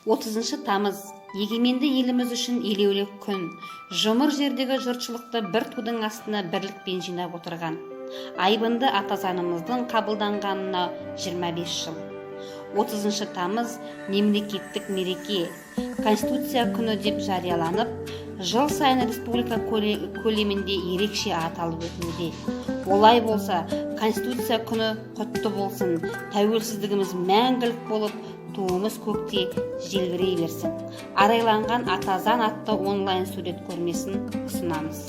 30 тамыз егеменді еліміз үшін елеулі күн. Жұмыр жердегі жұртшылықты бір тудың астына бірлікпен жинап отырған. Айбынды ата заңымыздың қабылданғанына 25 жыл. 30 тамыз мемлекеттік мереке, Конституция күні деп жарияланып, жыл сайын республика көлемінде ерекше аталып өтуде. Олай болса, Конституция күні құтты болсын, тәуелсіздігіміз мәңгілік болып, туымыз көкте желбірей берсін. Арайланған ата заң атты онлайн сурет көрмесін ұсынамыз.